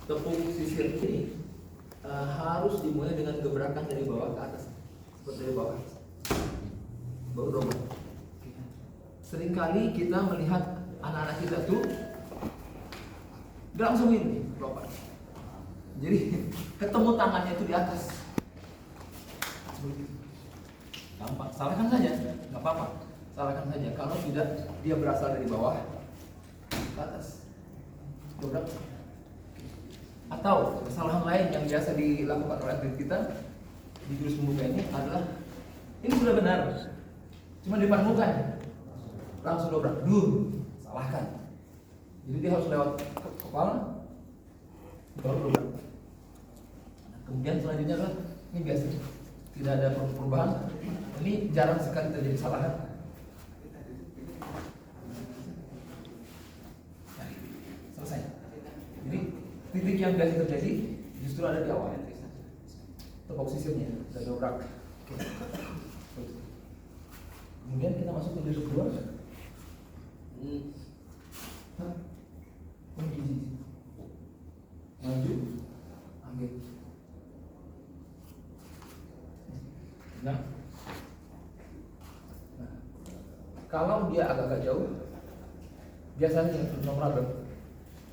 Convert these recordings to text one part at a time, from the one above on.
tepung sisir ini harus dimulai dengan gebrakan dari bawah ke atas, seperti dari bawah, baru dobrak. Seringkali kita melihat anak-anak kita tuh dia langsung ini lompat. Jadi ketemu tangannya itu di atas. Gampang, salahkan saja, nggak apa-apa. Salahkan saja. Kalau tidak dia berasal dari bawah ke atas, dobrak. Atau kesalahan lain yang biasa dilakukan oleh atlet kita di jurus pembuka ini adalah ini sudah benar, cuma di depan mukanya langsung dobrak, salahkan. Jadi dia harus lewat kepala baru dobrak. Kemudian selanjutnya adalah ini biasa tidak ada perubahan. Ini jarang sekali terjadi kesalahan. Selesai. Jadi titik yang biasa terjadi justru ada di awal. Tepuk sisirnya dan dobrak. Oke. Kemudian kita masuk ke jurus kedua. Maju, ambil. Nah, kalau dia agak-agak jauh, biasanya no problem.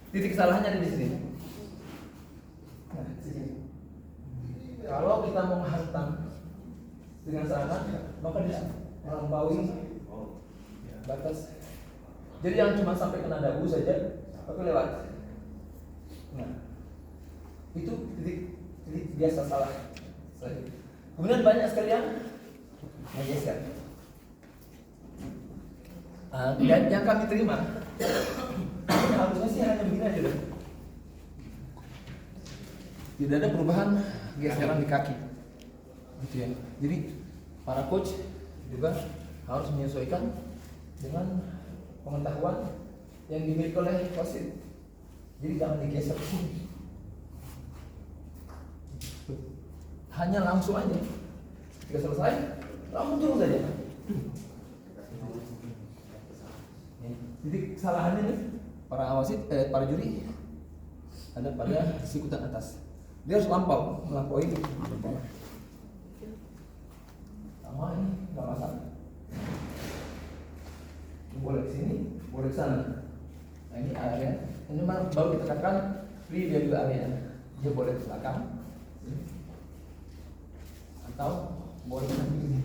Titik salahnya ada di sini. Nah, sini. Kalau kita mau menghantam dengan serangan, maka dia melampaui batas. Jadi yang cuma sampai kena dagu saja, tapi lewat. Nah, itu titik biasa salah. Kemudian banyak sekali yang menggeser. Dan yang kami terima, harusnya sih hanya begini aja deh. Tidak ada perubahan geseran di kaki, gitu ya. Jadi para coach juga harus menyesuaikan dengan pengetahuan yang dimiliki oleh wasit. Jadi jangan digeser ke sini. Hanya langsung aja. Ketika selesai, langsung turun saja. Jadi kesalahannya nih para wasit, para juri ada pada sikutan atas. Dia harus melampaui sama ini nggak masalah. Boleh ke sini, boleh ke sana. Nah ini area. Ini baru kita katakan free, dia juga area. Dia boleh ke belakang atau boleh ke sini.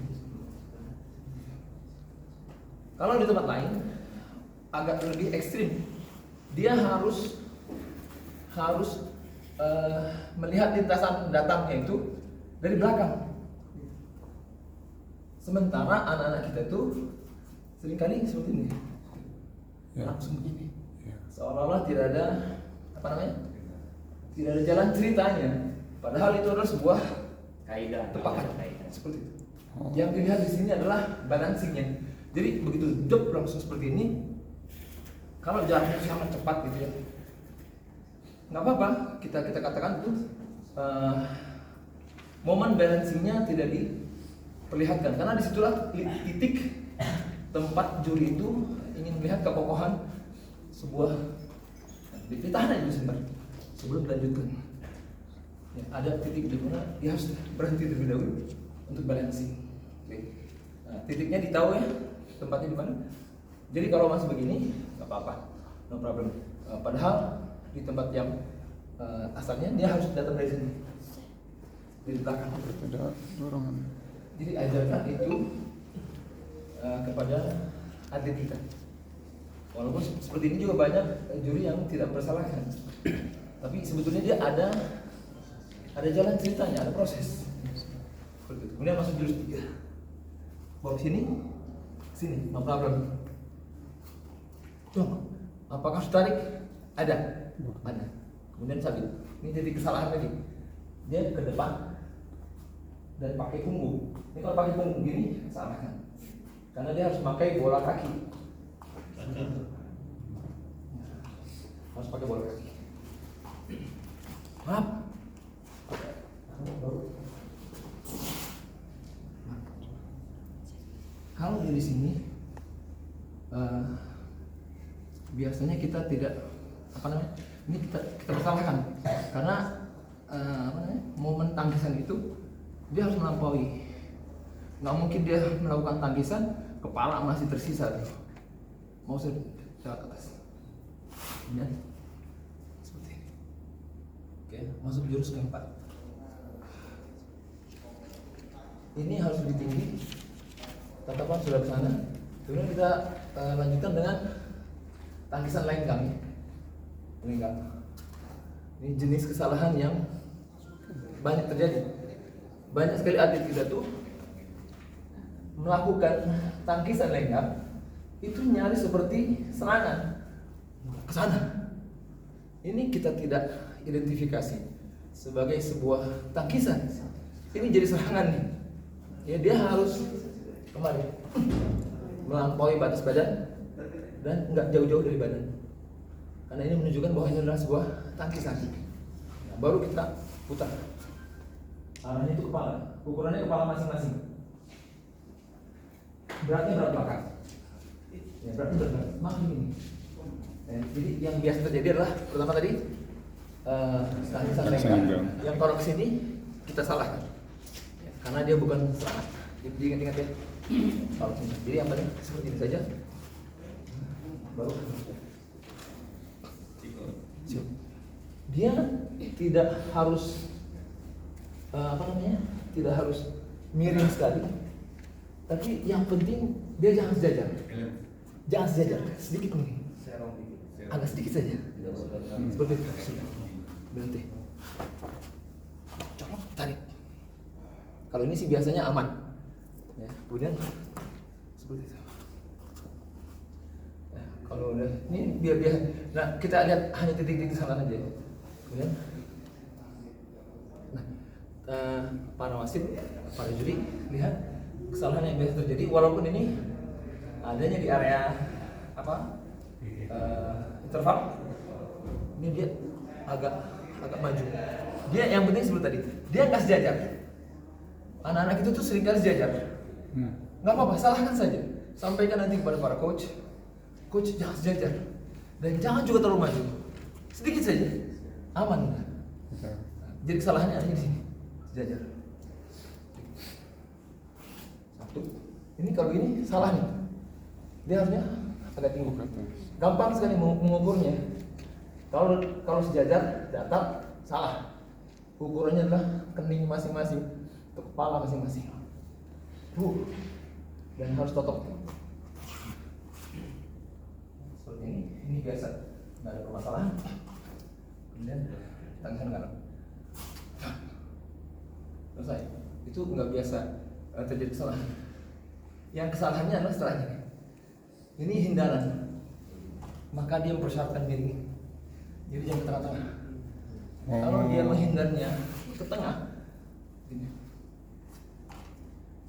Kalau di tempat lain agak lebih ekstrim. Dia harus melihat lintasan datangnya itu dari belakang. Sementara anak-anak kita itu seringkali seperti ini, langsung begini, seolah-olah tidak ada tidak ada jalan ceritanya. Padahal itu adalah sebuah kaidah tepat, seperti itu. Yang dilihat di sini adalah balancingnya. Jadi begitu job langsung seperti ini, kalau jaraknya sangat cepat gitu ya, nggak apa-apa. Kita katakan itu momen balancingnya tidak diperlihatkan, karena disitulah titik tempat juri itu ingin melihat kekokohan sebuah. Ditahan aja sebentar sebelum dilanjutkan. Ya, ada titik di mana dia harus berhenti terlebih dahulu untuk balancing. Oke. Nah, titiknya ditahu ya, tempatnya di mana. Jadi kalau masih begini nggak apa-apa, no problem. Padahal di tempat yang asalnya dia harus datang dari sini, dari belakang. Ada dorongan. Jadi ajarkan itu kepada atlet kita. Walaupun seperti ini juga banyak juri yang tidak bersalahkan, tapi sebetulnya dia ada jalan ceritanya, ada proses. Kemudian masuk jurus 3, bawa sini, no problem. Tuh, apakah harus tarik? Ada. Kemudian sabit. Ini titik kesalahan lagi. Dia ke depan dan pakai punggung. Ini kalau pakai punggung gini, salahkan. Karena dia harus pakai bola kaki. Harus pakai bola kaki. Maaf. Kalau dari sini, biasanya kita tidak Ini kita persalahkan karena momen tangkisan itu dia harus melampaui. Nggak mungkin dia melakukan tangkisan kepala masih tersisa tuh. Mau saya lewat atas. Ya. Seperti ini. Oke, masuk jurus keempat. Ini harus lebih tinggi. Tatapan sudah ke sana. Kemudian kita lanjutkan dengan tangkisan lenggang. Lenggang. Ini jenis kesalahan yang banyak terjadi. Banyak sekali atlet kita tuh melakukan tangkisan lenggang itu nyaris seperti serangan ke sana. Ini kita tidak identifikasi sebagai sebuah tangkisan. Ini jadi serangan nih. Ya dia harus kembali melampaui batas badan dan nggak jauh-jauh dari badan. Karena ini menunjukkan bahwa ini adalah sebuah tangkisan. Nah, baru kita putar. Arahnya itu kepala. Ukurannya kepala masing-masing. Beratnya berat belakang. Ya, beratnya berat belakang. Makin ini. Jadi yang biasa terjadi adalah pertama tadi tangkisan lenggang. Yang kalau kesini kita salahkan. Ya, karena dia bukan serangan. Jadi ingat-ingat ya. Kalau sini. Jadi yang penting seperti ini saja. Baru dia tidak harus tidak harus miring sekali, tapi yang penting dia jangan sejajar, jangan sejajar, sedikit miring, agak sedikit saja, seperti itu. Berhenti, colok, tarik. Kalau ini sih biasanya aman, ya. Kemudian seperti itu. Nah, kalau udah ini biar, nah kita lihat hanya titik-titik kesalahan aja. Kemudian para wasit, para juri lihat kesalahan yang biasa terjadi, walaupun ini adanya di area interval, ini dia agak maju. Dia yang penting seperti tadi, dia nggak sejajar. Anak-anak itu tuh seringkali sejajar. Nggak apa-apa, salahkan saja. Sampaikan nanti kepada para coach jangan sejajar dan jangan juga terlalu maju. Sedikit saja, aman. Jadi kesalahannya ada di sini. Sejajar. Satu. Ini kalau ini salah nih. Dia harusnya agak tinggi. Gampang sekali mengukurnya. Kalau sejajar, datar, salah. Ukurannya adalah kening masing-masing, kepala masing-masing. Dan harus totok. Seperti ini biasa, nggak ada permasalahan. Kemudian tangan kanan. Selesai. Itu nggak biasa terjadi kesalahan. Yang kesalahannya adalah setelahnya. Ini hindaran. Maka dia mempersyaratkan diri. Jadi jangan ke tengah-tengah. Kalau dia menghindarnya ke tengah, gini.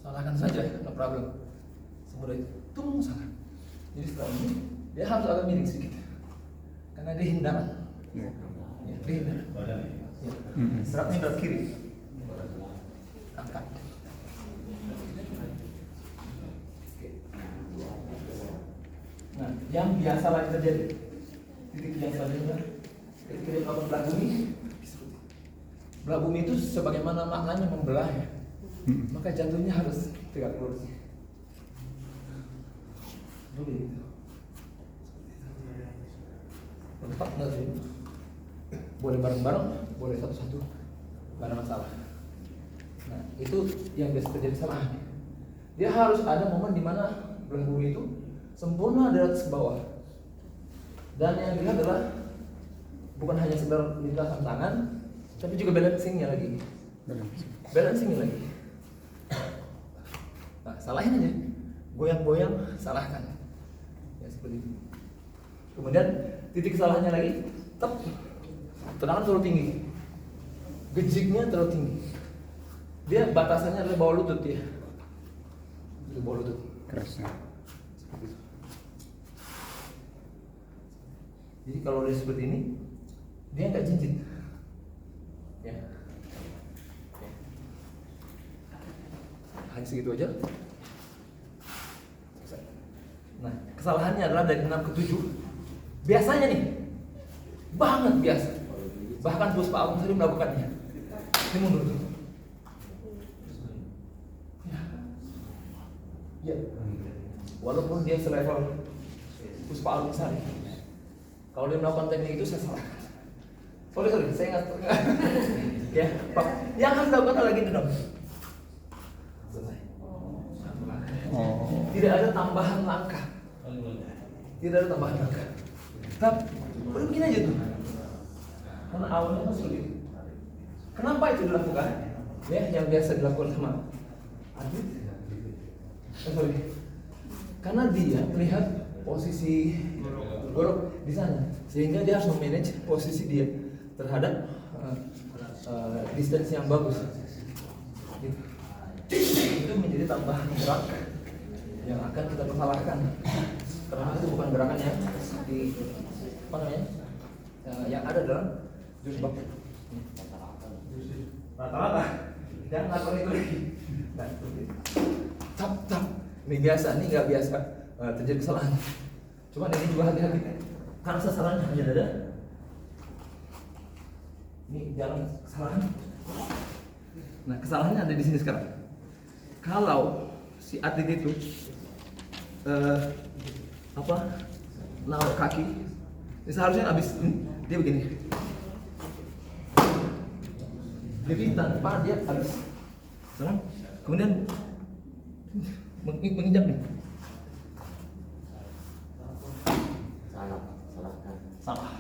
Salahkan saja, no problem. Semudah itu. Tunggu salah. Jadi setelah ini dia harus agak miring sedikit. Karena dia hindaran. Ya, dia hindaran. Ya. Seratnya berat kiri. Angkat. Nah, yang biasa lagi terjadi, titik yang selanjutnya, ketika dia melakukan belah bumi, belah bumi itu sebagaimana maknanya membelah ya, maka jatuhnya harus tegak lurus. Tetap nggak, boleh bareng-bareng, boleh satu-satu, nggak ada masalah. Nah, itu yang biasa terjadi salahnya. Dia harus ada momen di mana belah bumi itu sempurna dari atas ke bawah. Dan yang dilihat adalah bukan hanya sekedar lintasan tangan, tapi juga balancingnya lagi. Balancingnya lagi. Nah, salahin aja. Goyang-goyang, salahkan. Ya seperti itu. Kemudian titik kesalahannya lagi, tendangan terlalu tinggi. Gejiknya terlalu tinggi. Dia batasannya adalah bawah lutut ya. Di bawah lutut. Kerasnya. Seperti itu. Jadi kalau dia seperti ini, dia nggak jinjit. Ya. Oke. Hanya segitu aja. Selesai. Nah, kesalahannya adalah dari 6 ke 7. Biasanya nih, banget biasa. Bahkan Puspa Agung sering melakukannya. Ini mundur. Ya. Walaupun dia selevel Puspa Agung Sari, kalau dia melakukan teknik itu saya salah. Sorry, saya ingat. Ya, Pak. Yang harus dilakukan lagi dong. Selesai. Tidak ada tambahan langkah. Tidak ada tambahan langkah. Tapi begini aja tuh. Karena awalnya kan sulit. Kenapa itu dilakukan? Ya, yang biasa dilakukan sama Adit. Sorry. Karena dia melihat posisi Gorok di sana, sehingga dia harus memanage posisi dia terhadap distance yang bagus. Gitu. Itu menjadi tambahan gerak yang akan kita persalahkan, karena itu bukan gerakan yang di apa namanya yang ada dalam jurus bab. Rata-rata jangan lakukan itu lagi. Tap. Ini biasa, ini nggak biasa terjadi kesalahan. Cuman ini juga hati-hati, karena sasarannya hanya dada. Ini jalan kesalahan. Nah, kesalahannya ada di sini sekarang. Kalau si atlet itu naruh kaki, ini seharusnya habis dia begini. Jadi tanpa dia habis sekarang, kemudian menginjak nih. Salah.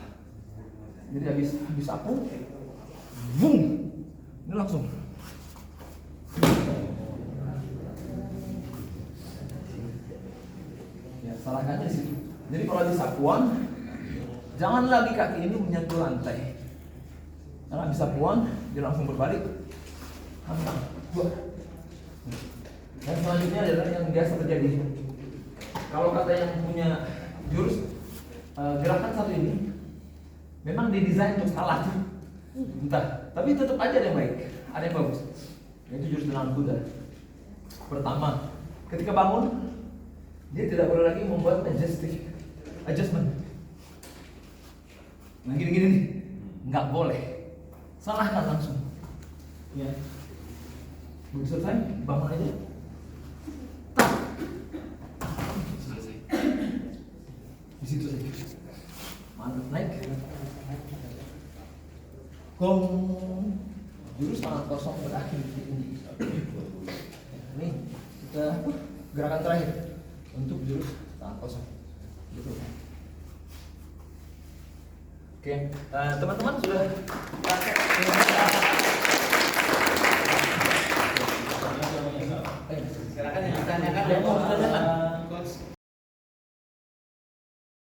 Jadi habis aku, boom, ini langsung. Ya, salahkan di situ. Jadi kalau di sapuan, jangan lagi kaki ini menyentuh lantai. Karena habis sapuan, dia langsung berbalik. Hantam, dua. Dan selanjutnya adalah yang biasa terjadi. Kalau kata yang punya jurus, gerakan satu ini memang didesain untuk salah, entah. Tapi tetap aja ada yang baik, ada yang bagus. Yaitu jurus dengan kuda. Pertama, ketika bangun, dia tidak boleh lagi membuat adjustment. Nah gini nih, nggak boleh. Salahkan langsung. Ya. Begitu selesai, bangun aja. Di situ saja. Mantap, naik. Gong. Jurus tangan kosong berakhir di ini. Ini kita gerakan terakhir untuk jurus tangan kosong. Gitu. Oke, teman-teman sudah praktek. Silakan yang ditanyakan demo.